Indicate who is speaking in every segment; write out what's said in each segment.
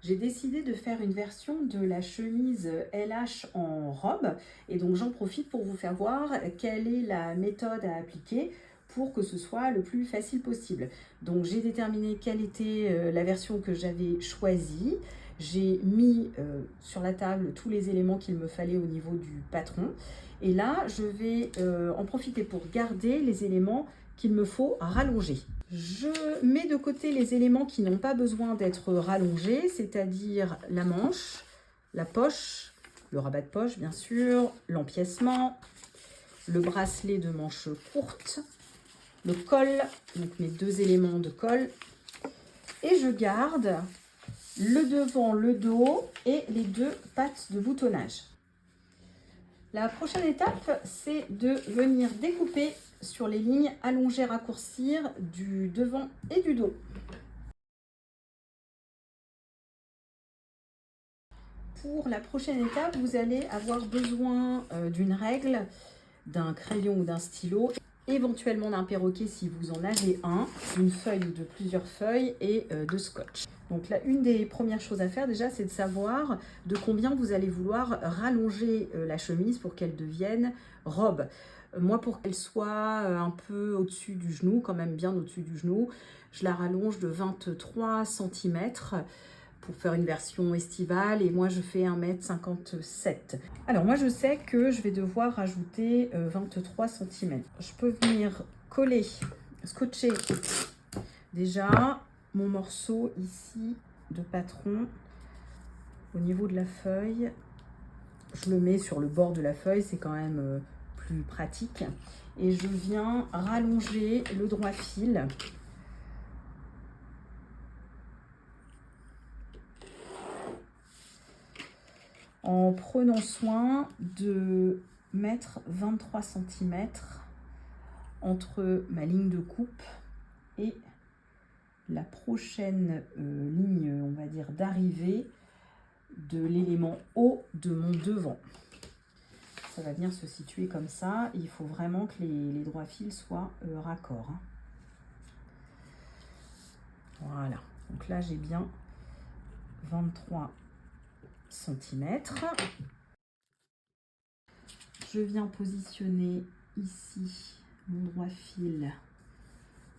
Speaker 1: J'ai décidé de faire une version de la chemise LH en robe et donc j'en profite pour vous faire voir quelle est la méthode à appliquer pour que ce soit le plus facile possible. Donc j'ai déterminé quelle était la version que j'avais choisie. J'ai mis sur la table tous les éléments qu'il me fallait au niveau du patron. Et là, je vais en profiter pour garder les éléments qu'il me faut rallonger. Je mets de côté les éléments qui n'ont pas besoin d'être rallongés, c'est-à-dire la manche, la poche, le rabat de poche bien sûr, l'empiècement, le bracelet de manche courte, le col, donc mes deux éléments de col, et je garde le devant, le dos et les deux pattes de boutonnage. La prochaine étape, c'est de venir découper sur les lignes allonger, raccourcir du devant et du dos. Pour la prochaine étape, vous allez avoir besoin d'une règle, d'un crayon ou d'un stylo, éventuellement d'un perroquet si vous en avez un, d'une feuille ou de plusieurs feuilles et de scotch. Donc là, une des premières choses à faire déjà, c'est de savoir de combien vous allez vouloir rallonger la chemise pour qu'elle devienne robe. Moi, pour qu'elle soit un peu au-dessus du genou, quand même bien au-dessus du genou, je la rallonge de 23 cm pour faire une version estivale et moi je fais 1,57 m. Alors moi je sais que je vais devoir rajouter 23 cm. Je peux venir coller, scotcher déjà mon morceau ici de patron au niveau de la feuille. Je le mets sur le bord de la feuille, c'est quand même plus pratique. Et je viens rallonger le droit fil en prenant soin de mettre 23 cm entre ma ligne de coupe et la prochaine ligne, on va dire, d'arrivée de l'élément haut de mon devant. Ça va venir se situer comme ça. Il faut vraiment que les droits fils soient raccords. Voilà. Donc là, j'ai bien 23 cm. Je viens positionner ici mon droit fil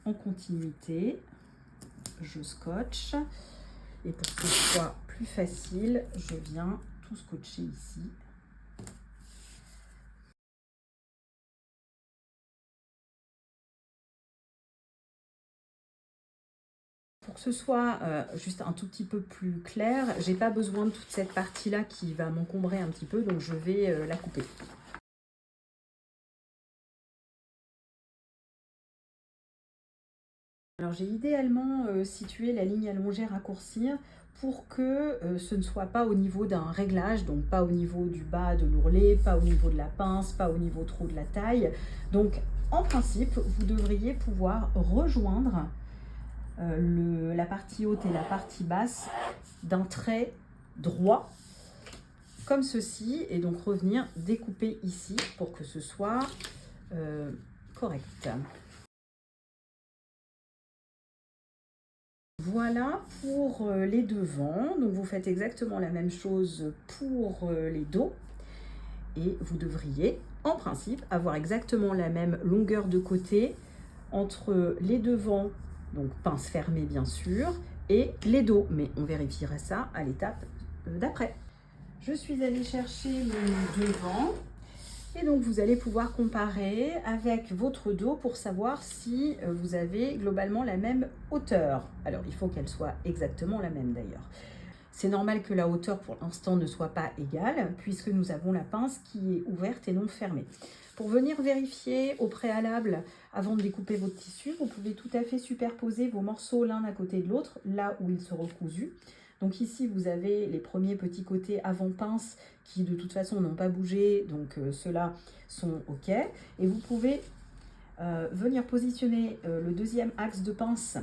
Speaker 1: en continuité. Je scotche. Et pour que ce soit plus facile, je viens tout scotcher ici. Pour que ce soit juste un tout petit peu plus clair, j'ai pas besoin de toute cette partie-là qui va m'encombrer un petit peu, donc je vais la couper. Alors j'ai idéalement situé la ligne allongée raccourcir pour que ce ne soit pas au niveau d'un réglage, donc pas au niveau du bas de l'ourlet, pas au niveau de la pince, pas au niveau trop de la taille. Donc en principe, vous devriez pouvoir rejoindre la partie haute et la partie basse d'un trait droit comme ceci et donc revenir découper ici pour que ce soit correct. Voilà pour les devants. Donc vous faites exactement la même chose pour les dos et vous devriez en principe avoir exactement la même longueur de côté entre les devants, donc pince fermée bien sûr, et les dos, mais on vérifiera ça à l'étape d'après. Je suis allée chercher mon devant et donc vous allez pouvoir comparer avec votre dos pour savoir si vous avez globalement la même hauteur. Alors il faut qu'elle soit exactement la même d'ailleurs. C'est normal que la hauteur pour l'instant ne soit pas égale puisque nous avons la pince qui est ouverte et non fermée. Pour venir vérifier au préalable, avant de découper votre tissu, vous pouvez tout à fait superposer vos morceaux l'un à côté de l'autre, là où ils seront cousus. Donc ici, vous avez les premiers petits côtés avant-pince qui de toute façon n'ont pas bougé, donc ceux-là sont OK. Et vous pouvez venir positionner le deuxième axe de pince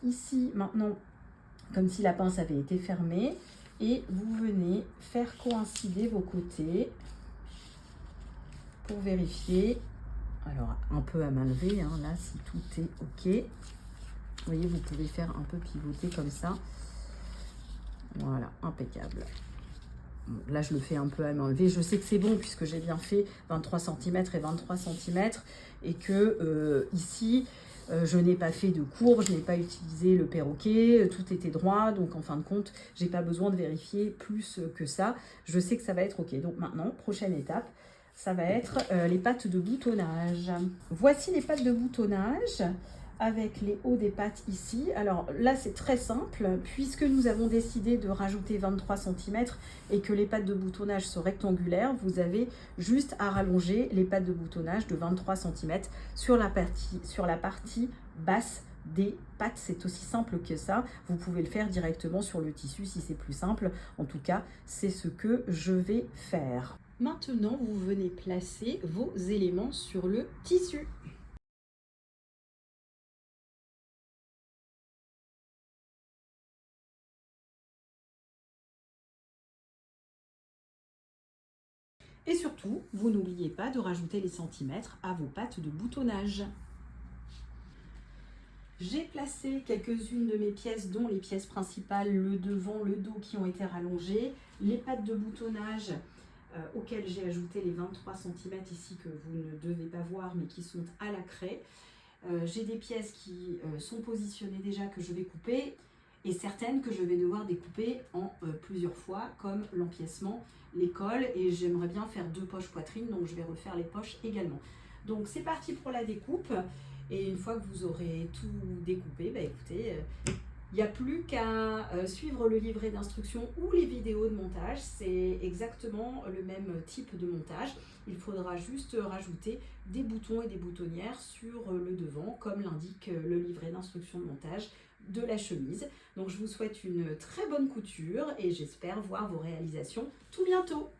Speaker 1: ici maintenant, comme si la pince avait été fermée. Et vous venez faire coïncider vos côtés pour vérifier. Alors un peu à main levée, hein, là si tout est OK. Vous voyez, vous pouvez faire un peu pivoter comme ça. Voilà, impeccable. Bon, là, je le fais un peu à main levée. Je sais que c'est bon puisque j'ai bien fait 23 cm et 23 cm et que ici, je n'ai pas fait de courbe, je n'ai pas utilisé le perroquet, tout était droit. Donc, en fin de compte, j'ai pas besoin de vérifier plus que ça. Je sais que ça va être OK. Donc, maintenant, prochaine étape, ça va être les pattes de boutonnage. Voici les pattes de boutonnage avec les hauts des pattes ici. Alors là, c'est très simple, puisque nous avons décidé de rajouter 23 cm et que les pattes de boutonnage sont rectangulaires, vous avez juste à rallonger les pattes de boutonnage de 23 cm sur la partie basse des pattes. C'est aussi simple que ça. Vous pouvez le faire directement sur le tissu si c'est plus simple. En tout cas, c'est ce que je vais faire. Maintenant, vous venez placer vos éléments sur le tissu. Et surtout, vous n'oubliez pas de rajouter les centimètres à vos pattes de boutonnage. J'ai placé quelques-unes de mes pièces, dont les pièces principales, le devant, le dos qui ont été rallongées, les pattes de boutonnage auxquelles j'ai ajouté les 23 cm ici que vous ne devez pas voir mais qui sont à la craie. J'ai des pièces qui sont positionnées déjà que je vais couper et certaines que je vais devoir découper en plusieurs fois comme l'empiècement, les cols, et j'aimerais bien faire 2 poches poitrine, donc je vais refaire les poches également. Donc c'est parti pour la découpe, et une fois que vous aurez tout découpé, bah écoutez, il n'y a plus qu'à suivre le livret d'instructions ou les vidéos de montage. C'est exactement le même type de montage. Il faudra juste rajouter des boutons et des boutonnières sur le devant, comme l'indique le livret d'instructions de montage de la chemise. Donc je vous souhaite une très bonne couture et j'espère voir vos réalisations tout bientôt.